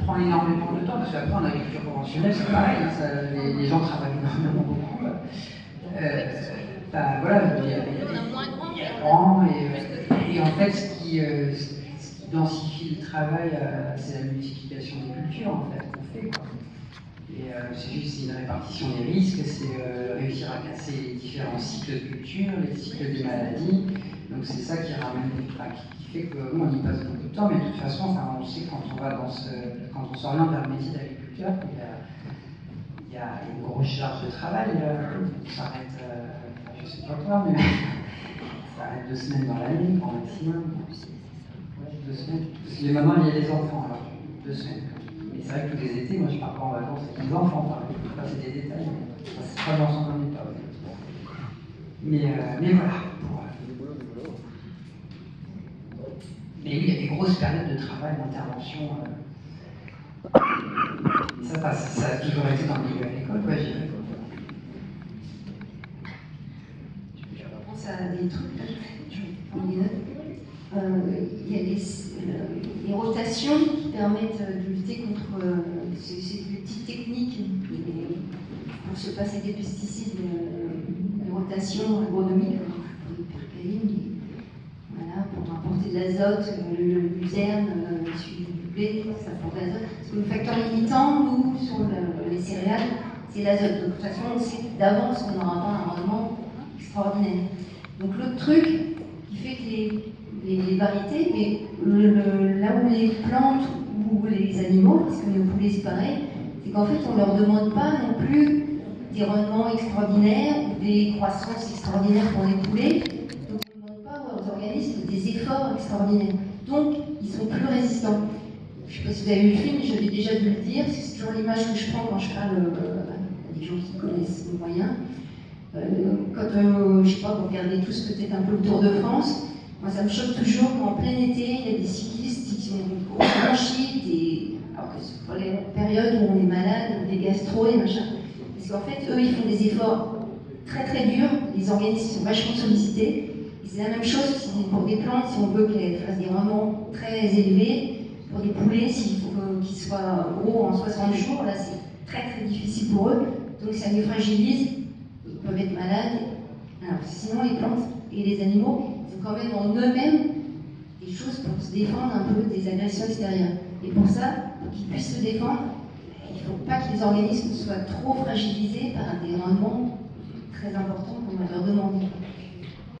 prend énormément de temps, parce qu'après en agriculture conventionnelle c'est pareil, les gens travaillent énormément beaucoup. Voilà, il y a grand, et en fait ce qui densifie le travail, c'est la multiplication des cultures en fait qu'on fait, quoi. Et c'est une répartition des risques, c'est réussir à casser les différents cycles de culture, les cycles des maladies. Donc c'est ça qui ramène qui fait qu'on y passe beaucoup de temps, mais de toute façon, enfin, on sait quand on va quand on s'oriente vers le métier d'agriculteur, il y a une grosse charge de travail. On s'arrête, je sais pas quoi, mais ça arrête 2 semaines dans l'année, au maximum. Ouais, 2 semaines. Parce que maintenant il y a les enfants, alors 2 semaines. Et c'est vrai que tous les étés, moi je pars pas en vacances avec les enfants, par exemple. Enfin, c'est des détails, mais ça c'est pas dans son même état. Mais voilà. Mais oui, il y a des grosses périodes de travail, d'intervention. Ça a toujours été dans le milieu agricole, quoi, je dirais. Je pense à des trucs, là, je prends des notes. Il y a des rotations qui permettent de lutter contre ces petites techniques pour se passer des pesticides de rotation agronomique, pour les percaline, voilà, pour apporter de l'azote, le luzerne, celui du blé, ça apporte de l'azote. Parce que le facteur limitant, nous, sur les céréales, c'est l'azote. Donc de toute façon, on sait d'avance qu'on n'aura pas un rendement extraordinaire. Donc l'autre truc qui fait que les variétés, mais là où les plantes ou les animaux, parce que le poulet c'est pareil, c'est qu'en fait on ne leur demande pas non plus des rendements extraordinaires ou des croissances extraordinaires pour les poulets. Donc on ne demande pas aux organismes des efforts extraordinaires. Donc ils sont plus résistants. Je ne sais pas si vous avez vu le film, j'avais déjà dû le dire, c'est toujours l'image que je prends quand je parle à des gens qui connaissent le moyen. Quand, je sais pas, vous regardez tous peut-être un peu le Tour de France, moi ça me choque toujours qu'en plein été, il y a des cyclistes qui ont franchi alors que c'est pas les périodes où on est malade, des gastro et machin. Parce qu'en fait, eux, ils font des efforts très très durs, les organismes sont vachement sollicités. Et c'est la même chose pour des plantes, si on veut qu'elles fassent des rendements très élevés. Pour des poulets, s'il faut qu'ils soient gros en 60 jours, là c'est très très difficile pour eux. Donc ça les fragilise. Ils peuvent être malades. Alors, sinon, les plantes et les animaux, ils ont quand même en eux-mêmes des choses pour se défendre un peu des agressions extérieures. Et pour ça, pour qu'ils puissent se défendre, il ne faut pas que les organismes soient trop fragilisés par des rendements très importants qu'on va leur demander.